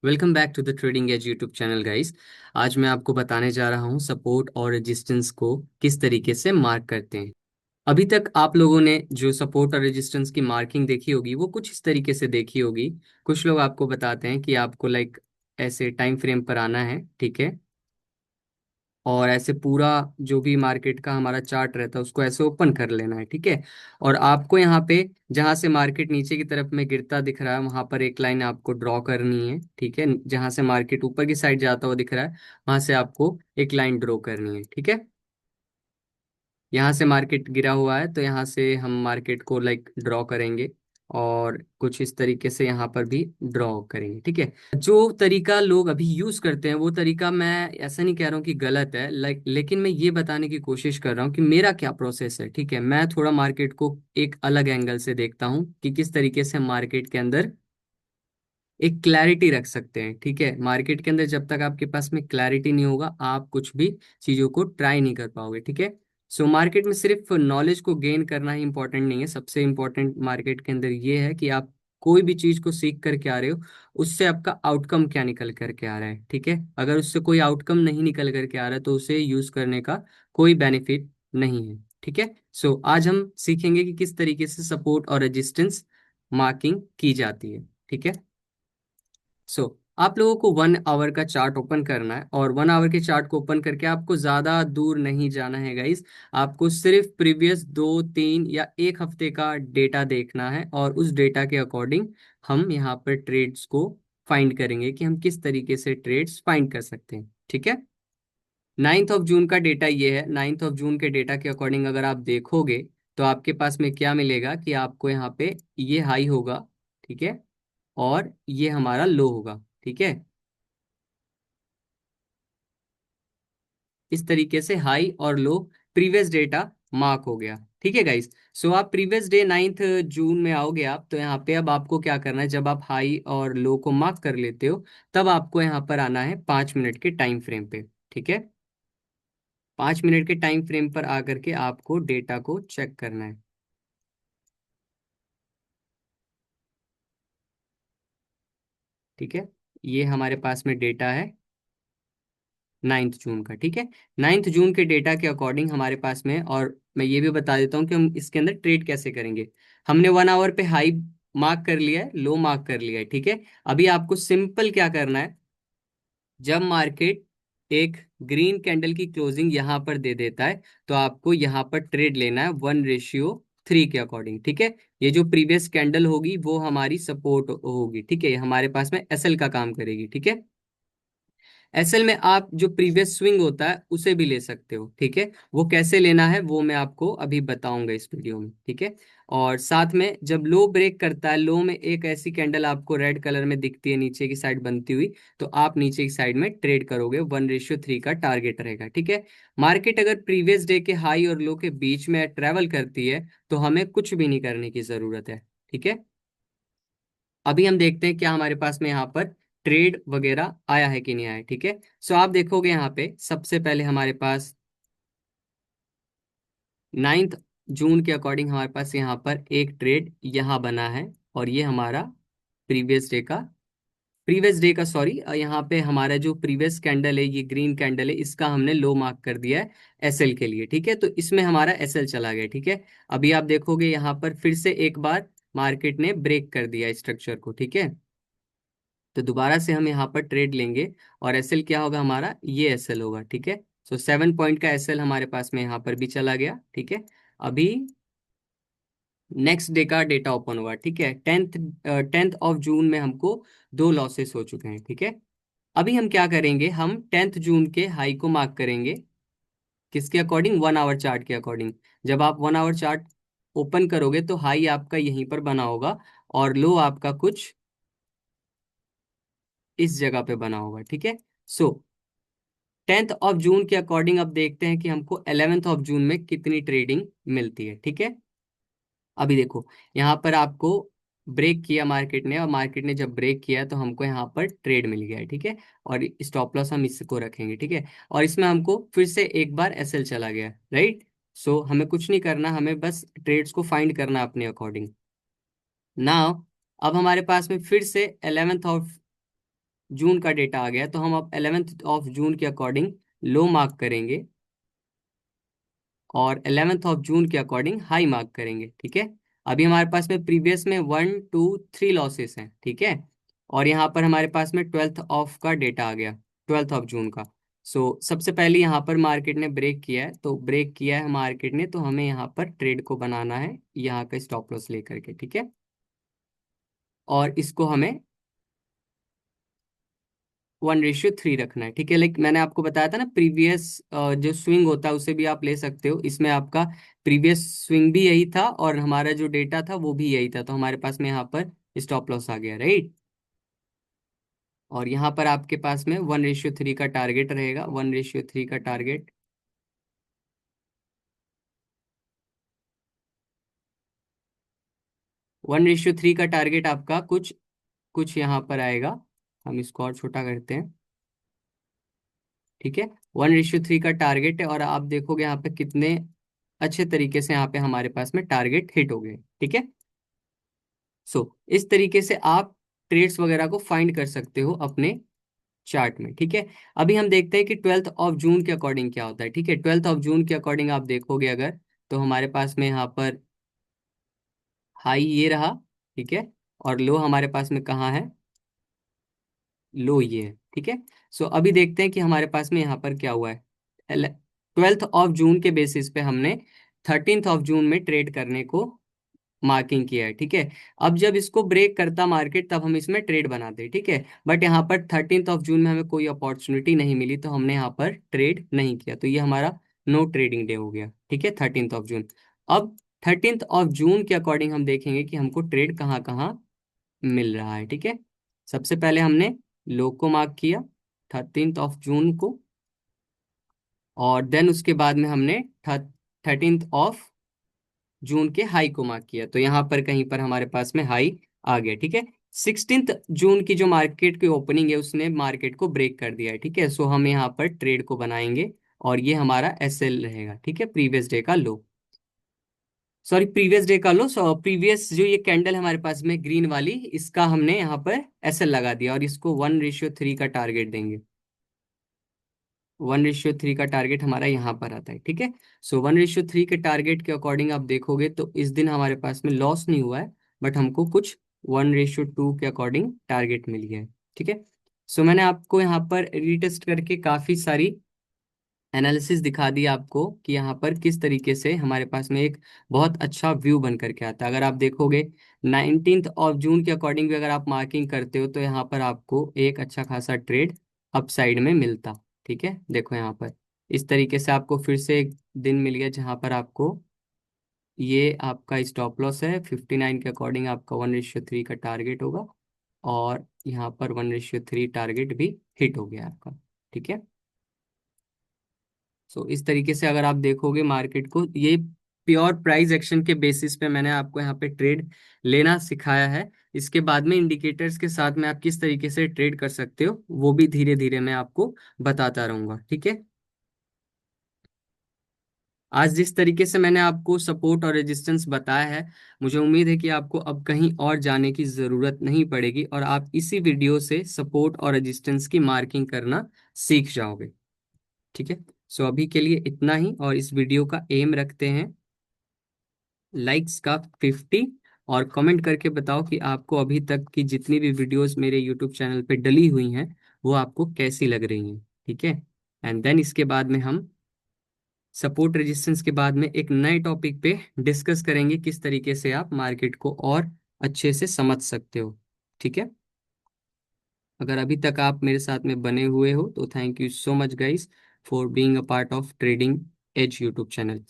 Welcome back to the trading edge YouTube channel guys. आज मैं आपको बताने जा रहा हूँ सपोर्ट और रेजिस्टेंस को किस तरीके से मार्क करते हैं। अभी तक आप लोगों ने जो सपोर्ट और रेजिस्टेंस की मार्किंग देखी होगी वो कुछ इस तरीके से देखी होगी। कुछ लोग आपको बताते हैं कि आपको ऐसे टाइम फ्रेम पर आना है, ठीक है, और ऐसे पूरा जो भी मार्केट का हमारा चार्ट रहता है उसको ऐसे ओपन कर लेना है, ठीक है। और आपको यहाँ पे जहां से मार्केट नीचे की तरफ में गिरता दिख रहा है वहां पर एक लाइन आपको ड्रॉ करनी है, ठीक है। जहां से मार्केट ऊपर की साइड जाता हुआ दिख रहा है वहां से आपको एक लाइन ड्रॉ करनी है, ठीक है। यहाँ से मार्केट गिरा हुआ है तो यहाँ से हम मार्केट को ड्रॉ करेंगे और कुछ इस तरीके से यहाँ पर भी ड्रॉ करेंगे, ठीक है। जो तरीका लोग अभी यूज करते हैं वो तरीका मैं ऐसा नहीं कह रहा हूँ कि गलत है, लेकिन मैं ये बताने की कोशिश कर रहा हूँ कि मेरा क्या प्रोसेस है, ठीक है। मैं थोड़ा मार्केट को एक अलग एंगल से देखता हूँ कि किस तरीके से मार्केट के अंदर एक क्लैरिटी रख सकते हैं, ठीक है। मार्केट के अंदर जब तक आपके पास में क्लैरिटी नहीं होगा आप कुछ भी चीजों को ट्राई नहीं कर पाओगे, ठीक है। सो मार्केट में सिर्फ नॉलेज को गेन करना ही इंपॉर्टेंट नहीं है। सबसे इंपॉर्टेंट मार्केट के अंदर ये है कि आप कोई भी चीज को सीख करके आ रहे हो, उससे आपका आउटकम क्या निकल करके आ रहा है, ठीक है। अगर उससे कोई आउटकम नहीं निकल करके आ रहा है तो उसे यूज करने का कोई बेनिफिट नहीं है, ठीक है। सो आज हम सीखेंगे कि किस तरीके से सपोर्ट और रेजिस्टेंस मार्किंग की जाती है, ठीक है। सो आप लोगों को 1 आवर का चार्ट ओपन करना है और 1 आवर के चार्ट को ओपन करके आपको ज्यादा दूर नहीं जाना है गाइस। आपको सिर्फ प्रीवियस 2, 3 या 1 हफ्ते का डेटा देखना है और उस डेटा के अकॉर्डिंग हम यहाँ पर ट्रेड्स को फाइंड करेंगे कि हम किस तरीके से ट्रेड्स फाइंड कर सकते हैं, ठीक है। 9 ऑफ जून का डेटा ये है। 9 ऑफ जून के डेटा के अकॉर्डिंग अगर आप देखोगे तो आपके पास में क्या मिलेगा कि आपको यहाँ पे ये हाई होगा, ठीक है, और ये हमारा लो होगा, ठीक है। इस तरीके से हाई और लो प्रीवियस डेटा मार्क हो गया, ठीक है गाइस। सो आप प्रीवियस डे 9 जून में आओगे आप तो यहाँ पे अब आपको क्या करना है, जब आप हाई और लो को मार्क कर लेते हो तब आपको यहाँ पर आना है 5 मिनट के टाइम फ्रेम पे, ठीक है। 5 मिनट के टाइम फ्रेम पर आकर के आपको डेटा को चेक करना है, ठीक है। ये हमारे पास में डेटा है 9 जून का, ठीक है। 9 जून के डेटा के अकॉर्डिंग हमारे पास में, और मैं ये भी बता देता हूँ कि हम इसके अंदर ट्रेड कैसे करेंगे। हमने 1 आवर पे हाई मार्क कर लिया है, लो मार्क कर लिया है, ठीक है। अभी आपको सिंपल क्या करना है, जब मार्केट एक ग्रीन कैंडल की क्लोजिंग यहाँ पर दे देता है तो आपको यहाँ पर ट्रेड लेना है 1:3 के अकॉर्डिंग, ठीक है। ये जो प्रीवियस कैंडल होगी वो हमारी सपोर्ट होगी, ठीक है। ये हमारे पास में एसएल का काम करेगी, ठीक है। एसएल में आप जो प्रीवियस स्विंग होता है उसे भी ले सकते हो, ठीक है। वो कैसे लेना है वो मैं आपको अभी बताऊंगा इस वीडियो में, ठीक है। और साथ में जब लो ब्रेक करता है, लो में एक ऐसी कैंडल आपको रेड कलर में दिखती है नीचे की साइड बनती हुई, तो आप नीचे की साइड में ट्रेड करोगे। 1:3 का टारगेट रहेगा, ठीक है। मार्केट अगर प्रीवियस डे के हाई और लो के बीच में ट्रेवल करती है तो हमें कुछ भी नहीं करने की जरूरत है, ठीक है। अभी हम देखते हैं क्या हमारे पास में यहाँ पर ट्रेड वगैरह आया है कि नहीं आया है, ठीक है। सो आप देखोगे यहाँ पे सबसे पहले हमारे पास 9 जून के अकॉर्डिंग हमारे पास यहाँ पर एक ट्रेड यहाँ बना है और ये हमारा प्रीवियस डे का सॉरी, यहाँ पे हमारा जो प्रीवियस कैंडल है, ये ग्रीन कैंडल है, इसका हमने लो मार्क कर दिया है एसएल के लिए, ठीक है। तो इसमें हमारा एसएल चला गया, ठीक है। अभी आप देखोगे यहाँ पर फिर से एक बार मार्केट ने ब्रेक कर दिया स्ट्रक्चर को, ठीक है। तो दोबारा से हम यहाँ पर ट्रेड लेंगे और एसएल क्या होगा हमारा, ये एसएल होगा, ठीक है। सो 7 पॉइंट का एसएल हमारे पास में यहाँ पर भी चला गया, ठीक है। अभी नेक्स्ट डे का डेटा ओपन हुआ, ठीक है। 10th ऑफ जून में हमको 2 लॉसेस हो चुके हैं, ठीक है। अभी हम क्या करेंगे, हम 10th जून के हाई को मार्क करेंगे किसके अकॉर्डिंग, 1 आवर चार्ट के अकॉर्डिंग। जब आप 1 आवर चार्ट ओपन करोगे तो हाई आपका यहीं पर बना होगा और लो आपका कुछ इस जगह पे बना होगा, ठीक है। सो 10th ऑफ जून के अकॉर्डिंग अब देखते हैं कि हमको 11th ऑफ जून में कितनी ट्रेडिंग मिलती है, ठीक है। अभी देखो यहाँ पर आपको ब्रेक किया मार्केट ने, और मार्केट ने जब ब्रेक किया तो हमको यहाँ पर ट्रेड मिल गया है, ठीक है। और स्टॉप लॉस हम इसको रखेंगे, ठीक है। और इसमें हमको फिर से एक बार एसएल चला गया, राइट। सो हमें कुछ नहीं करना, हमें बस ट्रेड्स को फाइंड करना अपने अकॉर्डिंग। नाउ अब हमारे पास में फिर से 11th जून का डेटा आ गया, तो हम अब 11 ऑफ जून के अकॉर्डिंग लो मार्क करेंगे और 11 ऑफ जून के अकॉर्डिंग हाई मार्क करेंगे। ठीक है, अभी हमारे पास में प्रीवियस में 1 2 3 लॉसेस हैं। ठीक है, और यहाँ पर हमारे पास में 12th ऑफ का डेटा आ गया, 12th ऑफ जून का। सबसे पहले यहाँ पर मार्केट ने ब्रेक किया है, तो ब्रेक किया है मार्केट ने, तो हमें यहाँ पर ट्रेड को बनाना है यहाँ का स्टॉप लॉस लेकर के। ठीक है, और इसको हमें 1:3 रखना है। ठीक है, लाइक मैंने आपको बताया था ना, प्रीवियस जो स्विंग होता है उसे भी आप ले सकते हो। इसमें आपका प्रीवियस स्विंग भी यही था और हमारा जो डेटा था वो भी यही था, तो हमारे पास में यहाँ पर स्टॉप लॉस आ गया, राइट। और यहाँ पर आपके पास में 1:3 का टारगेट रहेगा, 1:3 का टारगेट। 1:3 का टारगेट आपका कुछ कुछ यहाँ पर आएगा। हम इसको और छोटा करते हैं। ठीक है, 1:3 का टारगेट है, और आप देखोगे यहाँ पे कितने अच्छे तरीके से यहाँ पे हमारे पास में टारगेट हिट हो गए। ठीक है, इस तरीके से आप ट्रेड्स वगैरह को फाइंड कर सकते हो अपने चार्ट में। ठीक है, अभी हम देखते हैं कि 12th ऑफ जून के अकॉर्डिंग क्या होता है। ठीक है, 12th ऑफ जून के अकॉर्डिंग आप देखोगे अगर, तो हमारे पास में यहाँ पर हाई ये रहा। ठीक है, और लो हमारे पास में कहाँ है, लो ये है। ठीक है, अभी देखते हैं कि हमारे पास में यहाँ पर क्या हुआ है। 12th ऑफ जून के बेसिस पे हमने 13th ऑफ जून में ट्रेड करने को मार्किंग किया है। ठीक है, अब जब इसको ब्रेक करता मार्केट तब हम इसमें ट्रेड बनाते हैं। ठीक है, बट यहाँ पर 13th ऑफ जून में हमें कोई अपॉर्चुनिटी नहीं मिली, तो हमने यहाँ पर ट्रेड नहीं किया, तो ये हमारा नो ट्रेडिंग डे हो गया। ठीक है, 13th ऑफ जून। अब 13th ऑफ जून के अकॉर्डिंग हम देखेंगे कि हमको ट्रेड कहाँ कहाँ मिल रहा है। ठीक है, सबसे पहले हमने लो को मार्क किया 13th ऑफ जून को, और देन उसके बाद में हमने 13th ऑफ जून के हाई को मार्क किया, तो यहाँ पर कहीं पर हमारे पास में हाई आ गया। ठीक है, 16th जून की जो मार्केट की ओपनिंग है उसने मार्केट को ब्रेक कर दिया है। ठीक है, हम यहाँ पर ट्रेड को बनाएंगे, और ये हमारा एसएल रहेगा। ठीक है, प्रीवियस डे का लो, सॉरी प्रीवियस डे का लो, प्रीवियस जो ये कैंडल हमारे पास में ग्रीन वाली, इसका हमने यहाँ पर एसएल लगा दिया, और इसको 1:3 का टारगेट देंगे। 1:3 का टारगेट हमारा यहाँ पर आता है। ठीक है, 1:3 के टारगेट के अकॉर्डिंग आप देखोगे तो इस दिन हमारे पास में लॉस नहीं हुआ है, बट हमको कुछ 1:2 के अकॉर्डिंग टारगेट मिल गया है। ठीक है, मैंने आपको यहाँ पर रीटेस्ट करके काफी सारी एनालिसिस दिखा दी आपको कि यहाँ पर किस तरीके से हमारे पास में एक बहुत अच्छा व्यू बन करके आता है। अगर आप देखोगे 19th ऑफ जून के अकॉर्डिंग भी अगर आप मार्किंग करते हो, तो यहाँ पर आपको एक अच्छा खासा ट्रेड अप साइड में मिलता। ठीक है, देखो यहाँ पर इस तरीके से आपको फिर से एक दिन मिल गया जहाँ पर आपको ये आपका स्टॉप लॉस है 59 के अकॉर्डिंग, आपका 1:3 का टारगेट होगा, और यहाँ पर 1:3 टारगेट भी हिट हो गया आपका। ठीक है, इस तरीके से अगर आप देखोगे मार्केट को, ये प्योर प्राइस एक्शन के बेसिस पे मैंने आपको यहाँ पे ट्रेड लेना सिखाया है। इसके बाद में इंडिकेटर्स के साथ में आप किस तरीके से ट्रेड कर सकते हो वो भी धीरे धीरे मैं आपको बताता रहूंगा। ठीक है, आज जिस तरीके से मैंने आपको सपोर्ट और रेजिस्टेंस बताया है, मुझे उम्मीद है कि आपको अब कहीं और जाने की ज़रूरत नहीं पड़ेगी, और आप इसी वीडियो से सपोर्ट और रेजिस्टेंस की मार्किंग करना सीख जाओगे। ठीक है, अभी के लिए इतना ही, और इस वीडियो का एम रखते हैं लाइक्स का 50, और कमेंट करके बताओ कि आपको अभी तक की जितनी भी वीडियोस मेरे यूट्यूब चैनल पे डली हुई हैं वो आपको कैसी लग रही हैं। ठीक है, एंड देन इसके बाद में हम सपोर्ट रेजिस्टेंस के बाद में एक नए टॉपिक पे डिस्कस करेंगे किस तरीके से आप मार्केट को और अच्छे से समझ सकते हो। ठीक है, अगर अभी तक आप मेरे साथ में बने हुए हो तो thank you so much guys for being a part of trading edge YouTube channel.